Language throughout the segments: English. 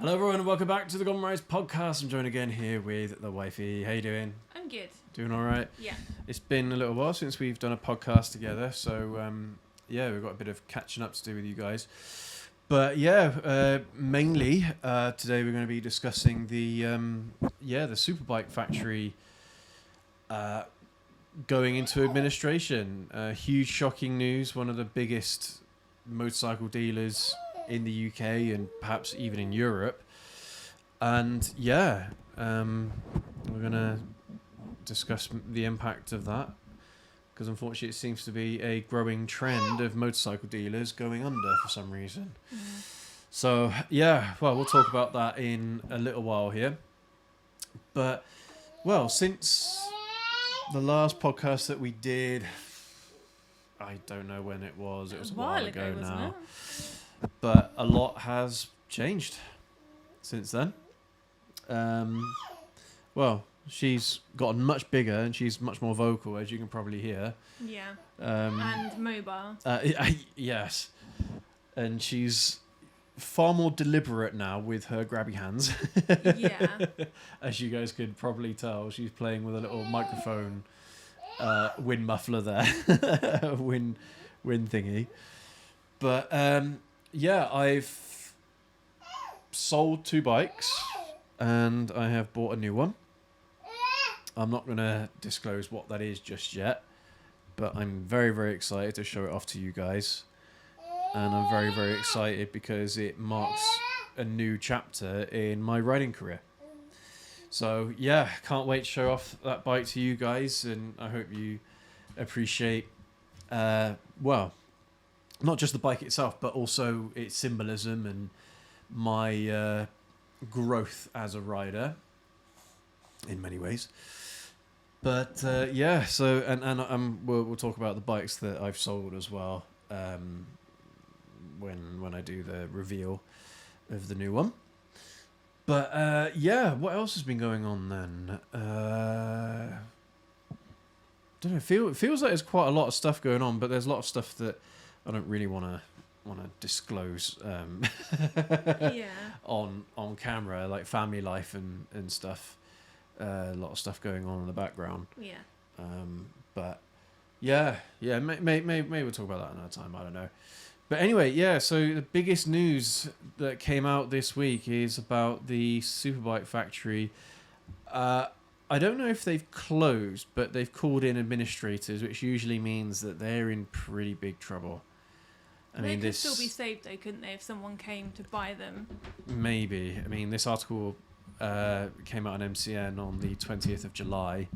Hello everyone and welcome back to the Gone Rise podcast. I'm joined again here with the wifey. How you doing? I'm good. Doing all right? Yeah. It's been a little while since we've done a podcast together, so we've got a bit of catching up to do with you guys. But mainly today we're going to be discussing the Superbike factory going into administration. Huge shocking news. One of the biggest motorcycle dealers in the UK and perhaps even in Europe. And we're going to discuss the impact of that, because unfortunately it seems to be a growing trend of motorcycle dealers going under for some reason. So we'll talk about that in a little while here. But since the last podcast that we did, I don't know when it was. It was a while ago now. But a lot has changed since then. She's gotten much bigger and she's much more vocal, as you can probably hear. Yeah. And mobile. Yes. And she's far more deliberate now with her grabby hands. Yeah. As you guys could probably tell, she's playing with a little microphone wind muffler there. wind thingy. But I've sold 2 bikes and I have bought a new one. I'm not going to disclose what that is just yet, but I'm very, very excited to show it off to you guys. And I'm very, very excited because it marks a new chapter in my riding career. So, can't wait to show off that bike to you guys, and I hope you appreciate, not just the bike itself, but also its symbolism and my growth as a rider in many ways. But we'll talk about the bikes that I've sold as well when I do the reveal of the new one. But what else has been going on then? Don't know. It feels like there's quite a lot of stuff going on, but there's a lot of stuff that I don't really want to disclose on camera, like family life and stuff. A lot of stuff going on in the background. Yeah. Maybe we'll talk about that another time. I don't know. But anyway, so the biggest news that came out this week is about the Superbike factory. I don't know if they've closed, but they've called in administrators, which usually means that they're in pretty big trouble. They could still be saved though, couldn't they, if someone came to buy them? Maybe. I mean, this article came out on MCN on the 20th of July,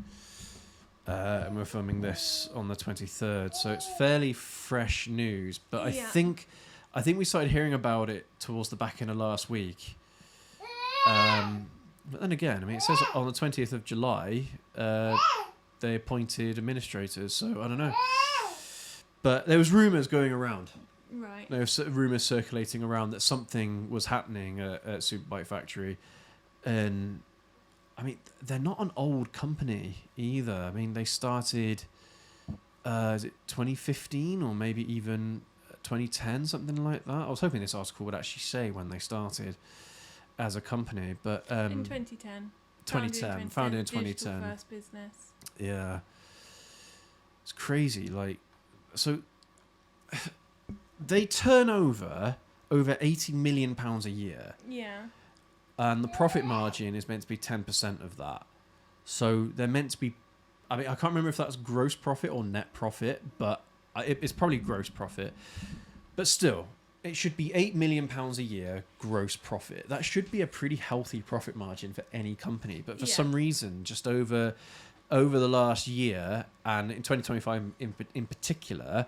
and we're filming this on the 23rd, so it's fairly fresh news. But I think we started hearing about it towards the back end of last week. But then again, I mean, it says on the 20th of July they appointed administrators, so I don't know. But there was rumours going around. Right. There were rumours circulating around that something was happening at Superbike Factory. And, I mean, they're not an old company either. I mean, they started, is it 2015 or maybe even 2010, something like that? I was hoping this article would actually say when they started as a company. But in 2010. Founded in 2010. Digital first business. Yeah. It's crazy. So they turn over £80 million a year. Yeah. And the profit margin is meant to be 10% of that. So they're meant to be... I mean, I can't remember if that's gross profit or net profit, but it's probably gross profit. But still, it should be £8 million a year gross profit. That should be a pretty healthy profit margin for any company. But for some reason, just over the last year, and in 2025 in particular,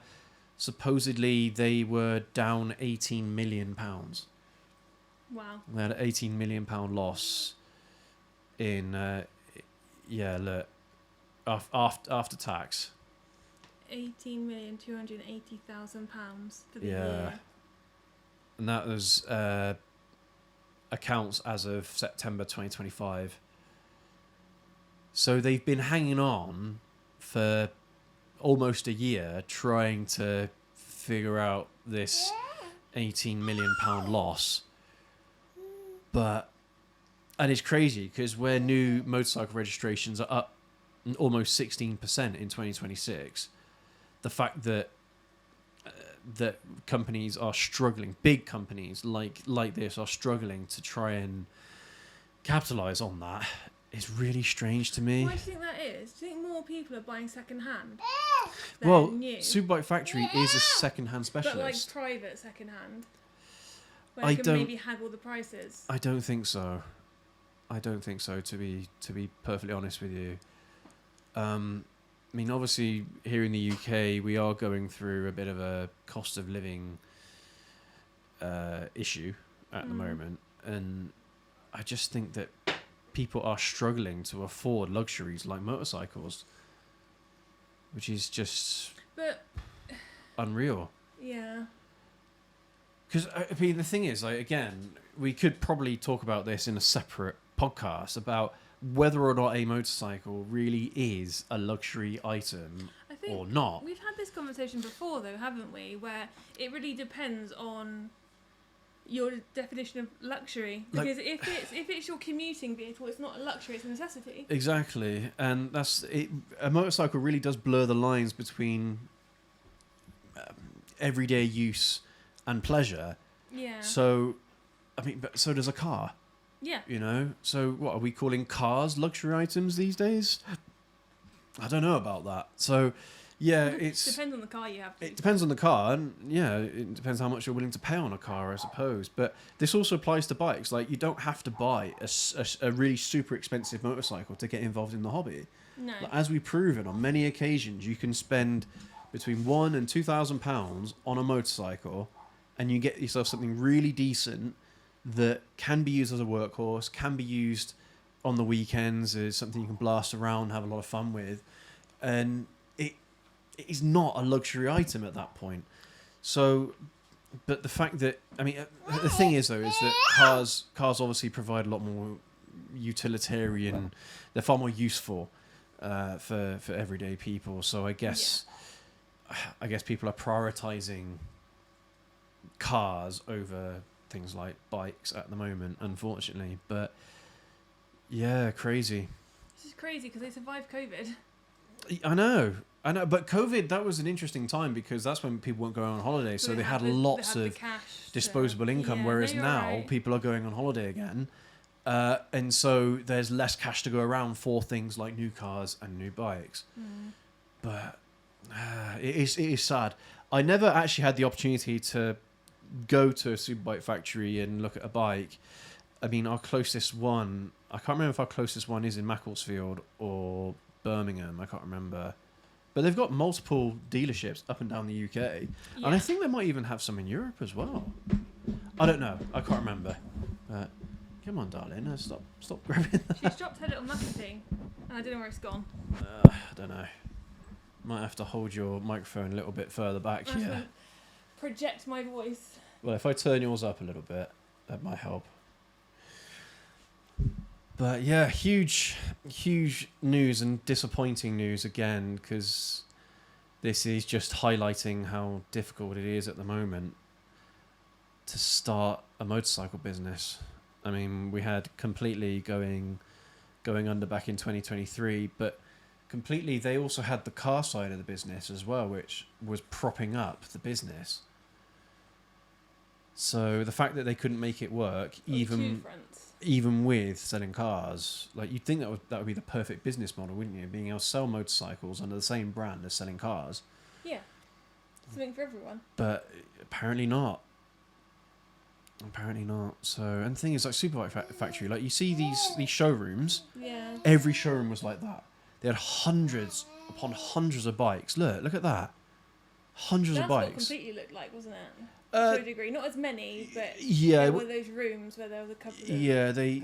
supposedly they were down £18 million. Wow. They had an £18 million loss in, after tax. £18,280,000 for the year. And that was accounts as of September 2025. So they've been hanging on for almost a year trying to figure out this £18 million loss. And it's crazy because where new motorcycle registrations are up almost 16% in 2026, the fact that that companies are struggling, big companies like this are struggling to try and capitalize on that is really strange to me. Why do you think that is? Do you think more people are buying second hand? Well, new? Superbike Factory is a second hand specialist. But like private second hand? Where you can maybe haggle the prices? I don't think so. To be perfectly honest with you. I mean, obviously, here in the UK, we are going through a bit of a cost of living issue at the moment, and I just think that people are struggling to afford luxuries like motorcycles, which is just unreal. Yeah. Because, I mean, the thing is, like, again, we could probably talk about this in a separate podcast about whether or not a motorcycle really is a luxury item or not. We've had this conversation before, though, haven't we? Where it really depends on your definition of luxury. Because if it's your commuting vehicle, it's not a luxury; it's a necessity. Exactly, and that's it. A motorcycle really does blur the lines between everyday use and pleasure. Yeah. So, I mean, but so does a car. Yeah. You know, so what are we calling cars luxury items these days? I don't know about that. So, yeah, it depends on the car you have. It depends on the car, and yeah, it depends how much you're willing to pay on a car, I suppose. But this also applies to bikes. Like, you don't have to buy a really super expensive motorcycle to get involved in the hobby. No. Like, as we've proven on many occasions, you can spend between £1,000 and £2,000 on a motorcycle, and you get yourself something really decent that can be used as a workhorse, can be used on the weekends as something you can blast around, have a lot of fun with, and it is not a luxury item at that point. So, but the fact that, I mean, the thing is though, is that cars obviously provide a lot more utilitarian, they're far more useful for everyday people. So I guess people are prioritizing cars over things like bikes at the moment, unfortunately. But yeah, crazy. This is crazy because they survived COVID. I know, but COVID, that was an interesting time because that's when people weren't going on holiday, so they had lots of disposable income, whereas now people are going on holiday again, and so there's less cash to go around for things like new cars and new bikes. But it is sad. I never actually had the opportunity to go to a Superbike factory and look at a bike. I mean, our closest one, I can't remember if our closest one is in Macclesfield or Birmingham, I can't remember. But they've got multiple dealerships up and down the UK. Yeah. And I think they might even have some in Europe as well. I don't know, I can't remember. Come on, darling, stop grabbing that. She's dropped her little muffin thing, and I don't know where it's gone. I don't know. Might have to hold your microphone a little bit further back here. Project my voice. Well, if I turn yours up a little bit, that might help. But yeah, huge news and disappointing news again, because this is just highlighting how difficult it is at the moment to start a motorcycle business. I mean, we had Completely going under back in 2023, but Completely, they also had the car side of the business as well, which was propping up the business. So the fact that they couldn't make it work, even with selling cars, like, you'd think that would be the perfect business model, wouldn't you? Being able to sell motorcycles under the same brand as selling cars. Yeah, something for everyone. But apparently not. So, and the thing is, like Superbike Factory, like, you see these showrooms. Yeah. Every showroom was like that. They had hundreds upon hundreds of bikes. Look at that. Hundreds of bikes. That's what Completely looked like, wasn't it? To a degree, not as many, but yeah, one of those rooms where there was a couple of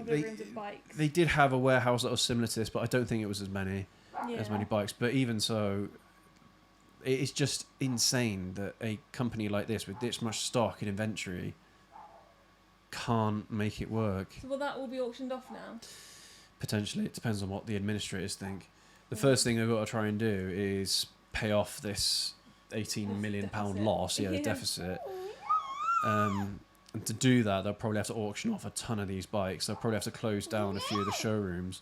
rooms of bikes. They did have a warehouse that was similar to this, but I don't think it was as many bikes. But even so, it is just insane that a company like this with this much stock and inventory can't make it work. So will that all be auctioned off now? Potentially, it depends on what the administrators think. The first thing they've got to try and do is pay off this £18 million loss, the deficit. And to do that, they'll probably have to auction off a ton of these bikes. They'll probably have to close down a few of the showrooms.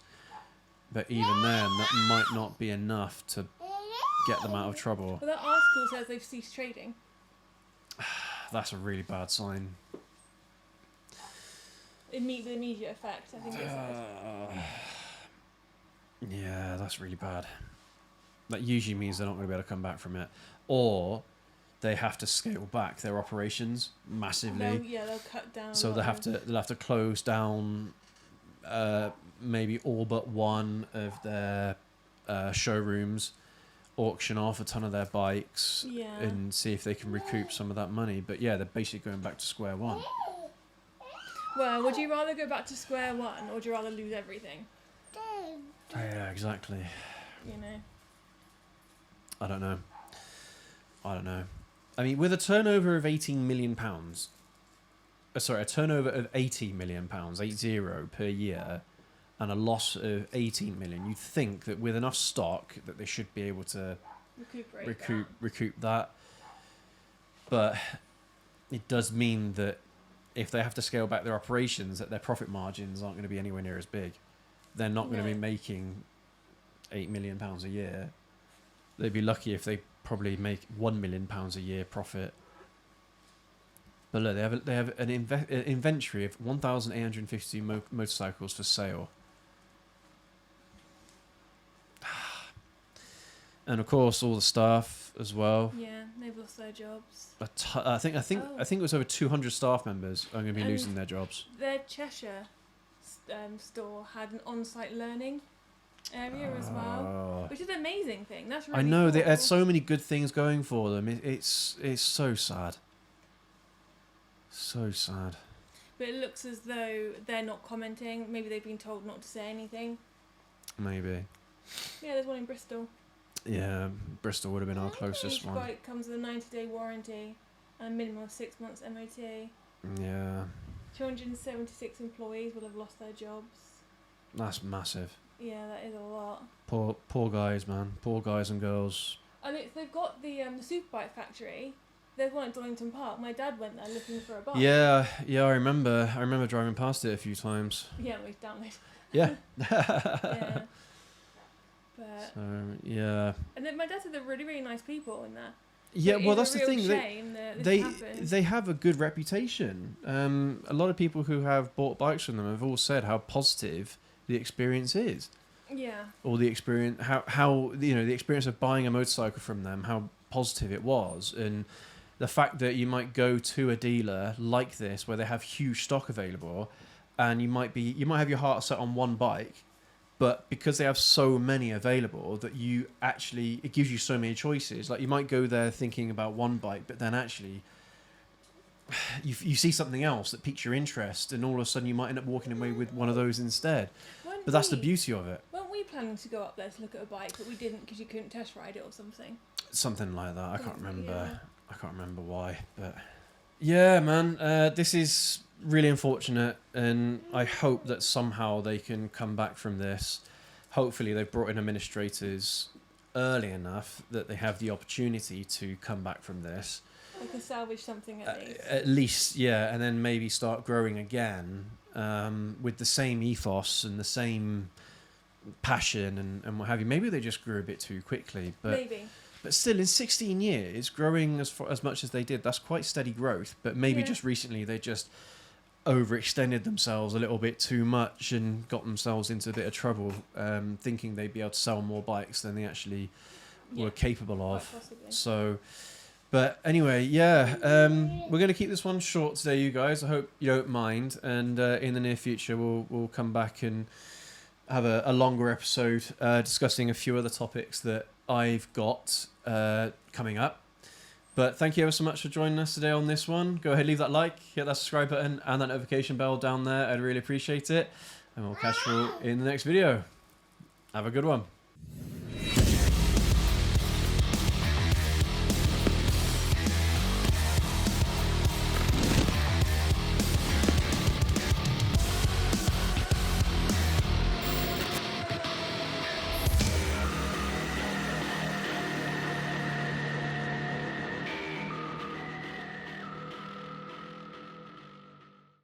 But even then, that might not be enough to get them out of trouble. Well, that article says they've ceased trading. That's a really bad sign. The immediate effect, I think it said. Yeah, that's really bad. That usually means they're not going to be able to come back from it. Or they have to scale back their operations massively. They'll cut down. So they'll have to close down maybe all but one of their showrooms, auction off a ton of their bikes, and see if they can recoup some of that money. But yeah, they're basically going back to square one. Well, would you rather go back to square one, or would you rather lose everything? Yeah, exactly. You know. I don't know. I mean, with a turnover of £18 million, a turnover of £80 million, 80 per year, and a loss of 18 million, you'd think that with enough stock that they should be able to recoup that. But it does mean that if they have to scale back their operations, that their profit margins aren't going to be anywhere near as big. They're not going to be making £8 million a year. They'd be lucky if they probably make £1 million a year profit. But look, they have an inventory of 1,850 motorcycles for sale. And of course, all the staff as well. Yeah, they've lost their jobs. I think it was over 200 staff members are going to be losing their jobs. Their Cheshire store had an on-site learning area as well, which is an amazing thing. That's really cool. They had so many good things going for them. It's so sad. So sad. But it looks as though they're not commenting. Maybe they've been told not to say anything. Maybe. Yeah, there's one in Bristol. Yeah, Bristol would have been our closest one. Each bike comes with a 90-day warranty and a minimum of 6 months MOT. Yeah. 276 employees will have lost their jobs. That's massive. Yeah, that is a lot. Poor guys, man. Poor guys and girls. And they've got the Superbike factory. There's one at Donington Park. My dad went there looking for a bike. Yeah, I remember. I remember driving past it a few times. Yeah, we've downloaded. Yeah. Yeah. But So yeah. And then my dad said they're really, really nice people in there. Yeah, well, that's the thing. They have a good reputation. A lot of people who have bought bikes from them have all said how positive the experience is. Yeah. Or the experience, how the experience of buying a motorcycle from them, how positive it was, and the fact that you might go to a dealer like this where they have huge stock available, and you might have your heart set on one bike. But because they have so many available that it gives you so many choices. Like you might go there thinking about one bike, but then actually you see something else that piques your interest, and all of a sudden you might end up walking away with one of those instead. But that's the beauty of it. Weren't we planning to go up there to look at a bike, but we didn't because you couldn't test ride it or something? Something like that. I can't remember. Yeah. I can't remember why, but yeah, man. This is really unfortunate, and I hope that somehow they can come back from this. Hopefully they've brought in administrators early enough that they have the opportunity to come back from this. They can salvage something at least. At least, yeah, and then maybe start growing again with the same ethos and the same passion and what have you. Maybe they just grew a bit too quickly, but still, in 16 years, growing as much as they did, that's quite steady growth. But maybe just recently they just overextended themselves a little bit too much and got themselves into a bit of trouble, thinking they'd be able to sell more bikes than they actually were capable of. So, but anyway, we're going to keep this one short today, you guys. I hope you don't mind. And in the near future, we'll come back and have a longer episode discussing a few other topics that I've got coming up. But thank you ever so much for joining us today on this one. Go ahead, leave that like, hit that subscribe button and that notification bell down there. I'd really appreciate it. And we'll catch you all in the next video. Have a good one.